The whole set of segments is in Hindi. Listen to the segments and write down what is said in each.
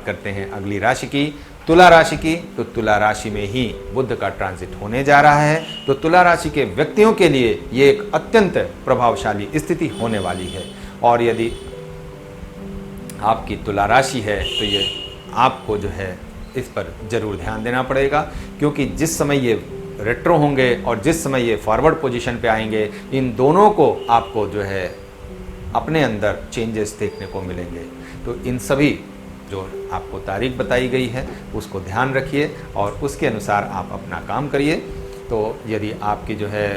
बात करते हैं अगली राशि की, तुला राशि की। तो तुला राशि में ही बुध का ट्रांजिट होने जा रहा है। तो तुला राशि के व्यक्तियों के लिए ये एक अत्यंत प्रभावशाली स्थिति होने वाली है। और यदि आपकी तुला राशि है तो ये आपको जो है इस पर जरूर ध्यान देना पड़ेगा, क्योंकि जिस समय ये रेट्रो होंगे और जिस समय ये फॉरवर्ड पोजीशन पे आएंगे, इन दोनों को आपको जो है अपने अंदर चेंजेस देखने को मिलेंगे। तो इन सभी जो आपको तारीख बताई गई है उसको ध्यान रखिए और उसके अनुसार आप अपना काम करिए। तो यदि आपकी जो है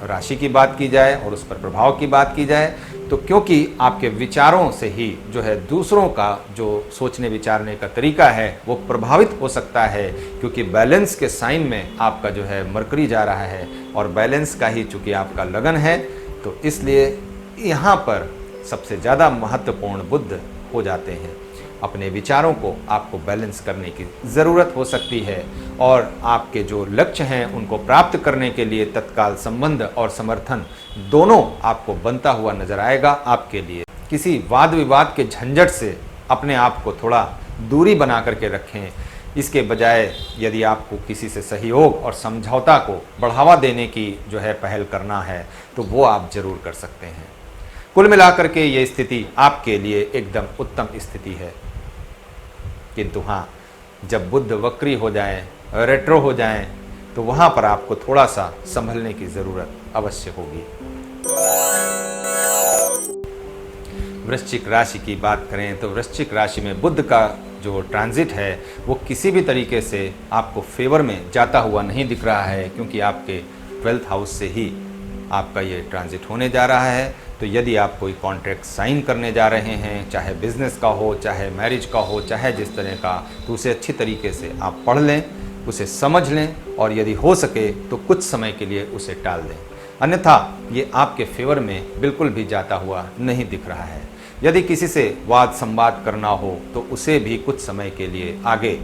राशि की बात की जाए और उस पर प्रभाव की बात की जाए, तो क्योंकि आपके विचारों से ही जो है दूसरों का जो सोचने विचारने का तरीका है वो प्रभावित हो सकता है, क्योंकि बैलेंस के साइन में आपका जो है मरकरी जा रहा है और बैलेंस का ही चूँकि आपका लगन है, तो इसलिए यहाँ पर सबसे ज़्यादा महत्वपूर्ण बुध हो जाते हैं। अपने विचारों को आपको बैलेंस करने की ज़रूरत हो सकती है और आपके जो लक्ष्य हैं उनको प्राप्त करने के लिए तत्काल संबंध और समर्थन दोनों आपको बनता हुआ नजर आएगा आपके लिए। किसी वाद विवाद के झंझट से अपने आप को थोड़ा दूरी बना करके रखें। इसके बजाय यदि आपको किसी से सहयोग और समझौता को बढ़ावा देने की जो है पहल करना है तो वो आप जरूर कर सकते हैं। कुल मिलाकर के ये स्थिति आपके लिए एकदम उत्तम स्थिति है। किंतु हाँ, जब बुध वक्री हो जाएं, रेट्रो हो जाएं, तो वहाँ पर आपको थोड़ा सा संभलने की ज़रूरत अवश्य होगी। वृश्चिक राशि की बात करें तो वृश्चिक राशि में बुध का जो ट्रांजिट है वो किसी भी तरीके से आपको फेवर में जाता हुआ नहीं दिख रहा है, क्योंकि आपके 12th हाउस से ही आपका ये ट्रांजिट होने जा रहा है। तो यदि आप कोई कॉन्ट्रैक्ट साइन करने जा रहे हैं, चाहे बिजनेस का हो, चाहे मैरिज का हो, चाहे जिस तरह का, तो उसे अच्छी तरीके से आप पढ़ लें, उसे समझ लें और यदि हो सके तो कुछ समय के लिए उसे टाल दें, अन्यथा ये आपके फेवर में बिल्कुल भी जाता हुआ नहीं दिख रहा है। यदि किसी से वाद संवाद करना हो तो उसे भी कुछ समय के लिए आगे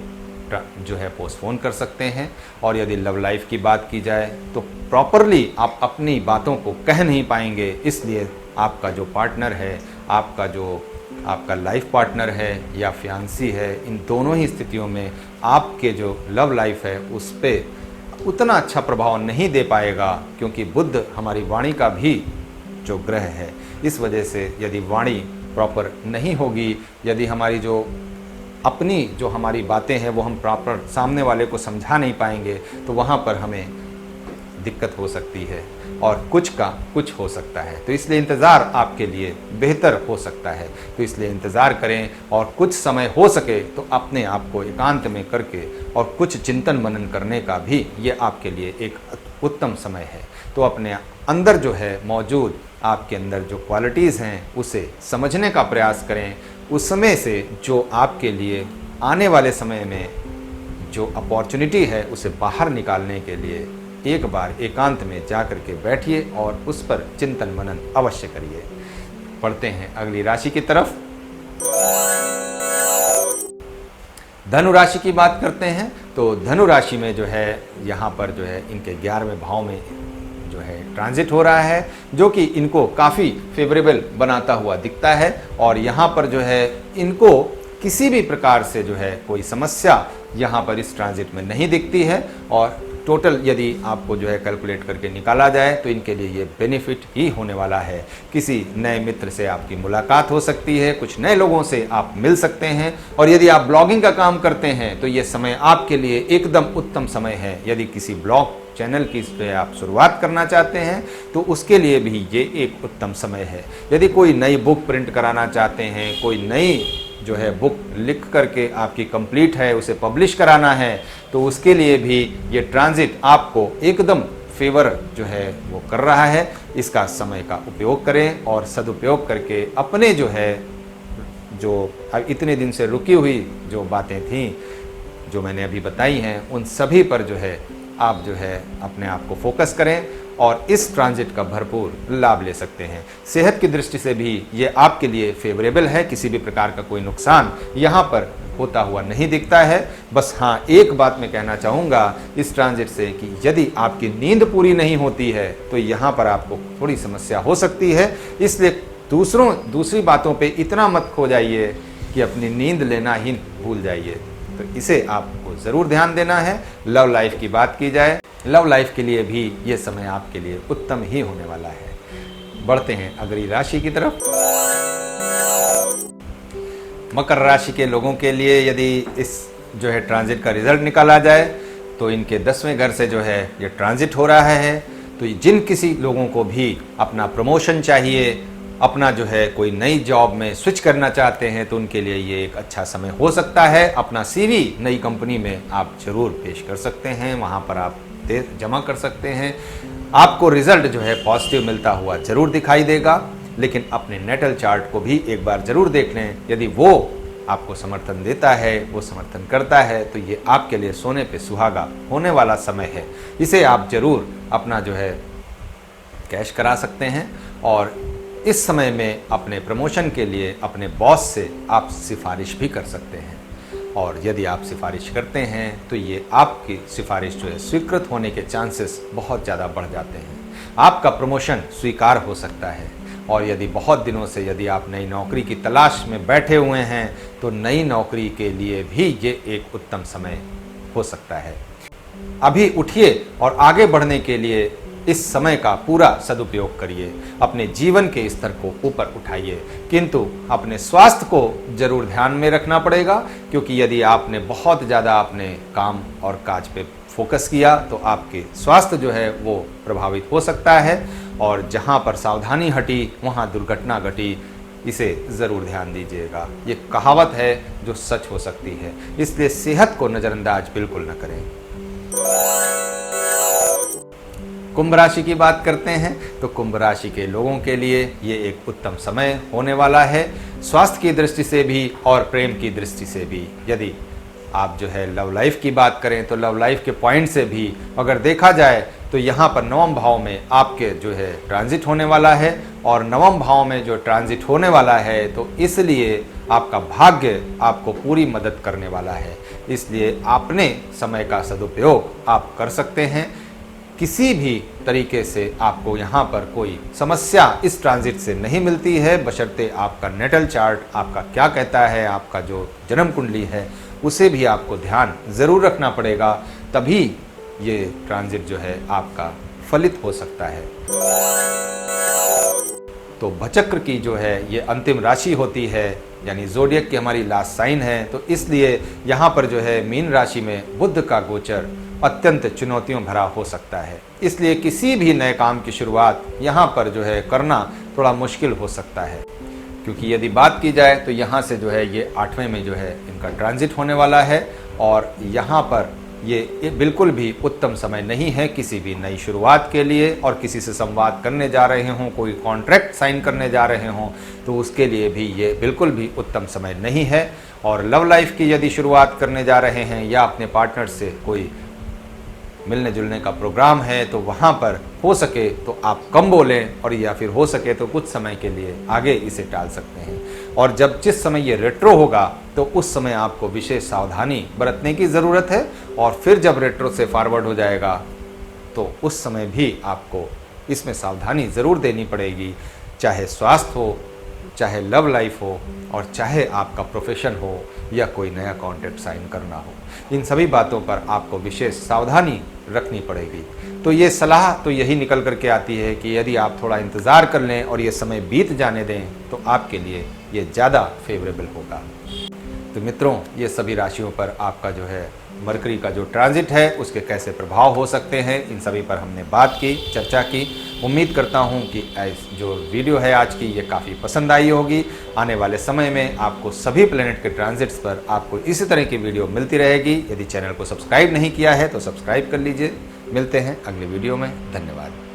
जो है पोस्टपोन कर सकते हैं। और यदि लव लाइफ की बात की जाए तो प्रॉपरली आप अपनी बातों को कह नहीं पाएंगे, इसलिए आपका जो पार्टनर है, आपका लाइफ पार्टनर है या फियांसी है, इन दोनों ही स्थितियों में आपके जो लव लाइफ है उस पर उतना अच्छा प्रभाव नहीं दे पाएगा, क्योंकि बुध हमारी वाणी का भी जो ग्रह है। इस वजह से यदि वाणी प्रॉपर नहीं होगी, यदि हमारी जो अपनी जो हमारी बातें हैं वो हम प्रॉपर सामने वाले को समझा नहीं पाएंगे, तो वहाँ पर हमें दिक्कत हो सकती है और कुछ का कुछ हो सकता है। तो इसलिए इंतज़ार आपके लिए बेहतर हो सकता है। तो इसलिए इंतज़ार करें और कुछ समय हो सके तो अपने आप को एकांत में करके और कुछ चिंतन मनन करने का भी ये आपके लिए एक उत्तम समय है। तो अपने अंदर जो है मौजूद आपके अंदर जो क्वालिटीज़ हैं उसे समझने का प्रयास करें। उस समय से जो आपके लिए आने वाले समय में जो अपॉर्चुनिटी है उसे बाहर निकालने के लिए एक बार एकांत में जा कर के बैठिए और उस पर चिंतन मनन अवश्य करिए। पढ़ते हैं अगली राशि की तरफ। धनु राशि की बात करते हैं तो धनु राशि में जो है यहाँ पर जो है इनके 11वें भाव में जो है ट्रांजिट हो रहा है, जो कि इनको काफ़ी फेवरेबल बनाता हुआ दिखता है। और यहाँ पर जो है इनको किसी भी प्रकार से जो है कोई समस्या यहाँ पर इस ट्रांजिट में नहीं दिखती है। और टोटल यदि आपको जो है कैलकुलेट करके निकाला जाए तो इनके लिए ये बेनिफिट ही होने वाला है। किसी नए मित्र से आपकी मुलाकात हो सकती है, कुछ नए लोगों से आप मिल सकते हैं। और यदि आप ब्लॉगिंग का काम करते हैं तो ये समय आपके लिए एकदम उत्तम समय है। यदि किसी ब्लॉग चैनल की इस पर आप शुरुआत करना चाहते हैं तो उसके लिए भी ये एक उत्तम समय है। यदि कोई नई बुक प्रिंट कराना चाहते हैं, कोई नई जो है बुक लिख करके आपकी कंप्लीट है उसे पब्लिश कराना है, तो उसके लिए भी ये ट्रांजिट आपको एकदम फेवर जो है वो कर रहा है। इसका समय का उपयोग करें और सदुपयोग करके अपने जो है जो इतने दिन से रुकी हुई जो बातें थीं जो मैंने अभी बताई हैं उन सभी पर जो है आप जो है अपने आप को फोकस करें और इस ट्रांजिट का भरपूर लाभ ले सकते हैं। सेहत की दृष्टि से भी ये आपके लिए फेवरेबल है, किसी भी प्रकार का कोई नुकसान यहाँ पर होता हुआ नहीं दिखता है। बस हाँ, एक बात मैं कहना चाहूँगा इस ट्रांजिट से कि यदि आपकी नींद पूरी नहीं होती है तो यहाँ पर आपको थोड़ी समस्या हो सकती है। इसलिए दूसरी बातों पे इतना मत खो जाइए कि अपनी नींद लेना ही भूल जाइए। तो इसे आपको ज़रूर ध्यान देना है। लव लाइफ की बात की जाए, लव लाइफ के लिए भी ये समय आपके लिए उत्तम ही होने वाला है। बढ़ते हैं अगली राशि की तरफ। मकर राशि के लोगों के लिए यदि इस जो है ट्रांजिट का रिजल्ट निकाला जाए तो इनके 10वें घर से जो है ये ट्रांजिट हो रहा है। तो जिन किसी लोगों को भी अपना प्रमोशन चाहिए, अपना जो है कोई नई जॉब में स्विच करना चाहते हैं, तो उनके लिए ये एक अच्छा समय हो सकता है। अपना CV नई कंपनी में आप जरूर पेश कर सकते हैं, वहाँ पर आप जमा कर सकते हैं। आपको रिजल्ट जो है पॉजिटिव मिलता हुआ जरूर दिखाई देगा। लेकिन अपने नेटल चार्ट को भी एक बार जरूर देख लें। यदि वो आपको समर्थन देता है, वो समर्थन करता है, तो ये आपके लिए सोने पे सुहागा होने वाला समय है। इसे आप जरूर अपना जो है कैश करा सकते हैं। और इस समय में अपने प्रमोशन के लिए अपने बॉस से आप सिफारिश भी कर सकते हैं। और यदि आप सिफारिश करते हैं तो ये आपकी सिफारिश जो है स्वीकृत होने के चांसेस बहुत ज़्यादा बढ़ जाते हैं। आपका प्रमोशन स्वीकार हो सकता है। और यदि बहुत दिनों से यदि आप नई नौकरी की तलाश में बैठे हुए हैं तो नई नौकरी के लिए भी ये एक उत्तम समय हो सकता है। अभी उठिए और आगे बढ़ने के लिए इस समय का पूरा सदुपयोग करिए। अपने जीवन के स्तर को ऊपर उठाइए, किंतु अपने स्वास्थ्य को जरूर ध्यान में रखना पड़ेगा। क्योंकि यदि आपने बहुत ज़्यादा अपने काम और काज पे फोकस किया तो आपके स्वास्थ्य जो है वो प्रभावित हो सकता है। और जहाँ पर सावधानी हटी वहाँ दुर्घटना घटी, इसे ज़रूर ध्यान दीजिएगा। ये कहावत है जो सच हो सकती है, इसलिए सेहत को नज़रअंदाज बिल्कुल न करें। कुंभ राशि की बात करते हैं तो कुंभ राशि के लोगों के लिए ये एक उत्तम समय होने वाला है, स्वास्थ्य की दृष्टि से भी और प्रेम की दृष्टि से भी। यदि आप जो है लव लाइफ की बात करें तो लव लाइफ के पॉइंट से भी अगर देखा जाए तो यहाँ पर 9वें भाव में आपके जो है ट्रांजिट होने वाला है। और 9वें भाव में जो ट्रांजिट होने वाला है तो इसलिए आपका भाग्य आपको पूरी मदद करने वाला है। इसलिए अपने समय का सदुपयोग आप कर सकते हैं। किसी भी तरीके से आपको यहाँ पर कोई समस्या इस ट्रांजिट से नहीं मिलती है, बशर्ते आपका नेटल चार्ट आपका क्या कहता है, आपका जो जन्म कुंडली है उसे भी आपको ध्यान ज़रूर रखना पड़ेगा। तभी ये ट्रांजिट जो है आपका फलित हो सकता है। तो भचक्र की जो है ये अंतिम राशि होती है, यानी ज़ोडिएक की हमारी लास्ट साइन है। तो इसलिए यहाँ पर जो है मीन राशि में बुध का गोचर अत्यंत चुनौतियों भरा हो सकता है। इसलिए किसी भी नए काम की शुरुआत यहाँ पर जो है करना थोड़ा मुश्किल हो सकता है। क्योंकि यदि बात की जाए तो यहाँ से जो है ये 8वें में जो है इनका ट्रांजिट होने वाला है। और यहाँ पर ये बिल्कुल भी उत्तम समय नहीं है किसी भी नई शुरुआत के लिए। और किसी से संवाद करने जा रहे हों, कोई कॉन्ट्रैक्ट साइन करने जा रहे हों, तो उसके लिए भी ये बिल्कुल भी उत्तम समय नहीं है। और लव लाइफ की यदि शुरुआत करने जा रहे हैं या अपने पार्टनर से कोई मिलने जुलने का प्रोग्राम है तो वहाँ पर हो सके तो आप कम बोलें, और या फिर हो सके तो कुछ समय के लिए आगे इसे टाल सकते हैं। और जब जिस समय ये रेट्रो होगा तो उस समय आपको विशेष सावधानी बरतने की ज़रूरत है। और फिर जब रेट्रो से फॉरवर्ड हो जाएगा तो उस समय भी आपको इसमें सावधानी ज़रूर देनी पड़ेगी, चाहे स्वास्थ्य हो, चाहे लव लाइफ हो, और चाहे आपका प्रोफेशन हो या कोई नया कॉन्ट्रैक्ट साइन करना हो। इन सभी बातों पर आपको विशेष सावधानी रखनी पड़ेगी। तो ये सलाह तो यही निकल करके आती है कि यदि आप थोड़ा इंतज़ार कर लें और ये समय बीत जाने दें तो आपके लिए ये ज़्यादा फेवरेबल होगा। तो मित्रों, ये सभी राशियों पर आपका जो है मरकरी का जो ट्रांजिट है उसके कैसे प्रभाव हो सकते हैं, इन सभी पर हमने बात की, चर्चा की। उम्मीद करता हूं कि जो वीडियो है आज की ये काफ़ी पसंद आई होगी। आने वाले समय में आपको सभी प्लैनेट के ट्रांजिट्स पर आपको इसी तरह की वीडियो मिलती रहेगी। यदि चैनल को सब्सक्राइब नहीं किया है तो सब्सक्राइब कर लीजिए। मिलते हैं अगले वीडियो में। धन्यवाद।